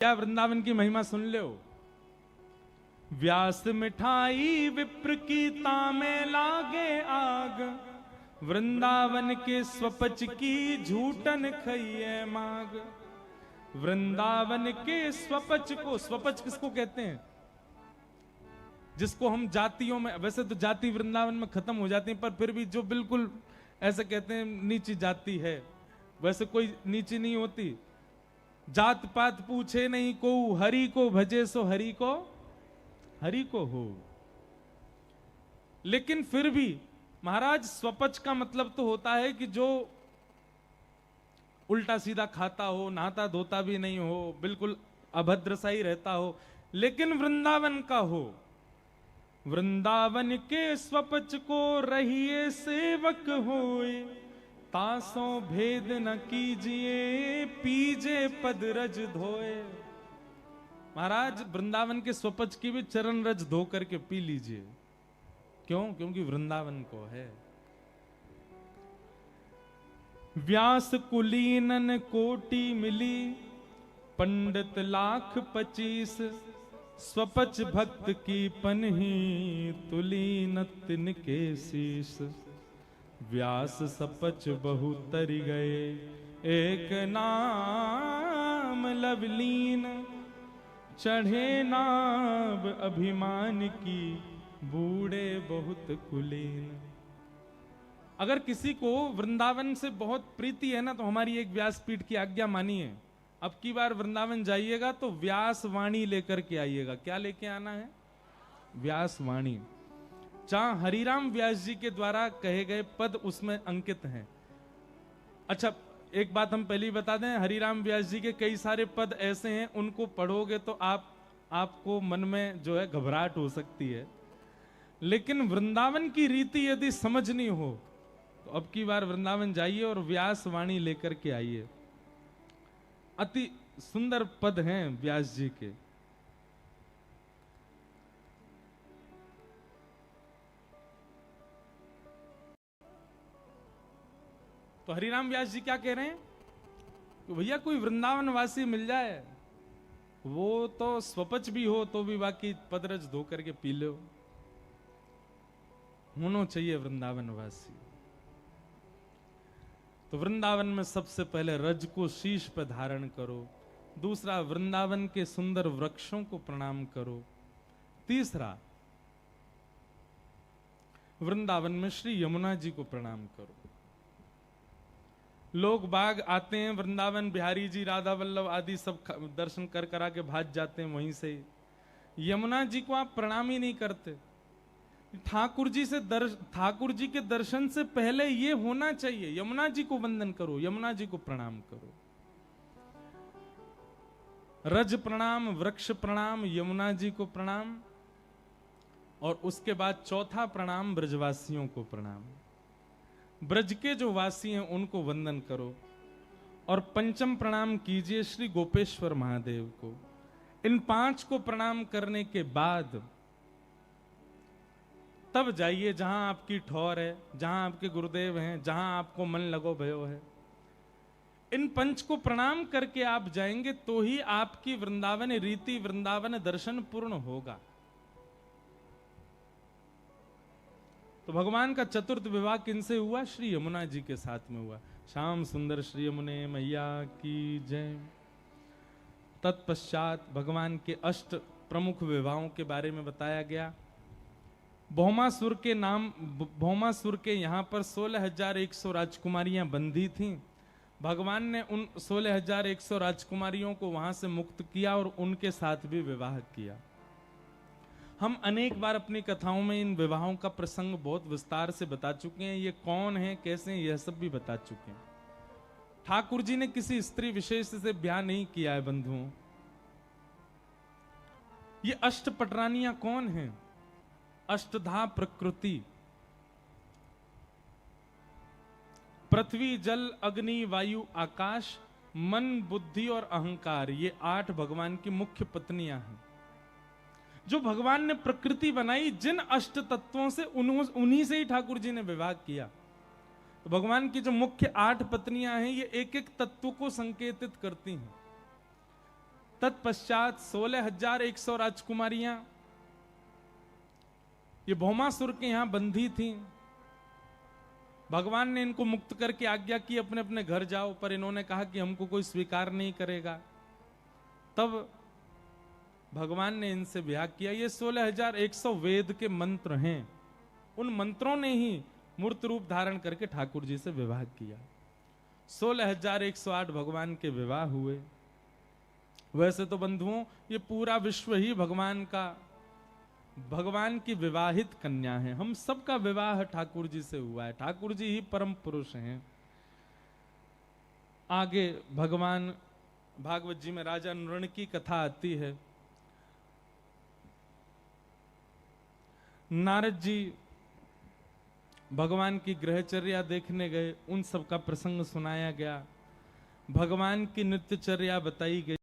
क्या वृंदावन की महिमा सुन लो। व्यास मिठाई विप्र की तामे लागे आग, वृंदावन के स्वपच की झूठन खइए माग। वृंदावन के स्वपच को, स्वपच किसको कहते हैं? जिसको हम जातियों में, वैसे तो जाति वृंदावन में खत्म हो जाती है, पर फिर भी जो बिल्कुल ऐसे कहते हैं नीची जाति है, वैसे कोई नीची नहीं होती। जात पात पूछे नहीं को, हरि को भजे सो हरि को हो। लेकिन फिर भी महाराज स्वपच का मतलब तो होता है कि जो उल्टा सीधा खाता हो, नहाता धोता भी नहीं हो, बिल्कुल अभद्र सा ही रहता हो, लेकिन वृंदावन का हो। वृंदावन के स्वपच को रहिए सेवक होए, तासों भेद न कीजिए पीजे पद रज धोए। महाराज वृंदावन के स्वपच की भी चरण रज धो करके पी लीजिए। क्यों? क्योंकि वृंदावन को है। व्यास कुलीनन कोटि मिली, पंडित लाख 25, स्वपच भक्त की पनही तुली न तिनके शीश। व्यास सपच बहु तरि गए, एक नाम लवलीन, चढ़े नाव अभिमान की, बूढ़े बहुत कुलीन। अगर किसी को वृंदावन से बहुत प्रीति है ना, तो हमारी एक व्यासपीठ की आज्ञा मानिए। अब की बार वृंदावन जाइएगा तो व्यास वाणी लेकर के आइएगा। क्या लेके आना है? व्यास वाणी। जहां हरिराम व्यास जी के द्वारा कहे गए पद उसमें अंकित हैं। अच्छा, एक बात हम पहले ही बता दें, हरिराम व्यास जी के कई सारे पद ऐसे हैं, उनको पढ़ोगे तो आपको मन में जो है घबराहट हो सकती है। लेकिन वृंदावन की रीति यदि समझनी हो तो अब की बार वृंदावन जाइए और व्यास वाणी लेकर के आइए। अति सुंदर पद हैं व्यास जी के। तो हरिराम व्यास जी क्या कह रहे हैं कि भैया कोई वृंदावन वासी मिल जाए, वो तो स्वपच भी हो तो भी बाकी पदरज धो करके पी लो। होना चाहिए वृंदावन वासी। तो वृंदावन में सबसे पहले रज को शीश पर धारण करो। दूसरा, वृंदावन के सुंदर वृक्षों को प्रणाम करो। तीसरा, वृंदावन में श्री यमुना जी को प्रणाम करो। लोग बाग आते हैं वृंदावन, बिहारी जी, राधा वल्लभ आदि सब दर्शन कर करा के भाग जाते हैं वहीं से। यमुना जी को आप प्रणाम ही नहीं करते। ठाकुर जी के दर्शन से पहले ये होना चाहिए, यमुना जी को वंदन करो, यमुना जी को प्रणाम करो। रज प्रणाम, वृक्ष प्रणाम, यमुना जी को प्रणाम, और उसके बाद चौथा प्रणाम ब्रजवासियों को प्रणाम। ब्रज के जो वासी हैं उनको वंदन करो। और पंचम प्रणाम कीजिए श्री गोपेश्वर महादेव को। इन 5 को प्रणाम करने के बाद तब जाइए जहां आपकी ठौर है, जहां आपके गुरुदेव हैं, जहां आपको मन लगो भयो है। इन 5 को प्रणाम करके आप जाएंगे तो ही आपकी वृंदावन रीति, वृंदावन दर्शन पूर्ण होगा। तो भगवान का चतुर्थ विवाह किनसे हुआ? श्री यमुना जी के साथ में हुआ। श्याम सुंदर श्री यमुने मैया की जय। तत्पश्चात भगवान के 8 प्रमुख विवाहों के बारे में बताया गया। भौमासुर के यहाँ पर 16,100 राजकुमारियां बंधी थीं। भगवान ने उन 16,100 राजकुमारियों को वहां से मुक्त किया और उनके साथ भी विवाह किया। हम अनेक बार अपनी कथाओं में इन विवाहों का प्रसंग बहुत विस्तार से बता चुके हैं। ये कौन है, कैसे हैं, यह सब भी बता चुके हैं। ठाकुर जी ने किसी स्त्री विशेष से ब्याह नहीं किया है बंधुओं। ये अष्टपटरानियां कौन हैं? अष्टधा प्रकृति, पृथ्वी, जल, अग्नि, वायु, आकाश, मन, बुद्धि और अहंकार, ये 8 भगवान की मुख्य पत्नियां हैं। जो भगवान ने प्रकृति बनाई, जिन अष्ट तत्वों से उन्हीं से ही ठाकुर जी ने विवाह किया। तो भगवान की जो मुख्य 8 पत्नियां हैं, ये एक एक तत्व को संकेतित करती हैं। तत्पश्चात 16,100 राजकुमारियां ये भौमासुर के यहां बंधी थीं। भगवान ने इनको मुक्त करके आज्ञा की अपने अपने घर जाओ, पर इन्होंने कहा कि हमको कोई स्वीकार नहीं करेगा। तब भगवान ने इनसे विवाह किया। ये 16,100 वेद के मंत्र हैं, उन मंत्रों ने ही मूर्त रूप धारण करके ठाकुर जी से विवाह किया। 16,108 भगवान के विवाह हुए। वैसे तो बंधुओं ये पूरा विश्व ही भगवान की विवाहित कन्या है। हम सबका विवाह ठाकुर जी से हुआ है, ठाकुर जी ही परम पुरुष हैं। आगे भगवान भागवत जी में राजा नृण की कथा आती है। नारद जी भगवान की ग्रहचर्या देखने गए, उन सब का प्रसंग सुनाया गया, भगवान की नित्यचर्या बताई गई।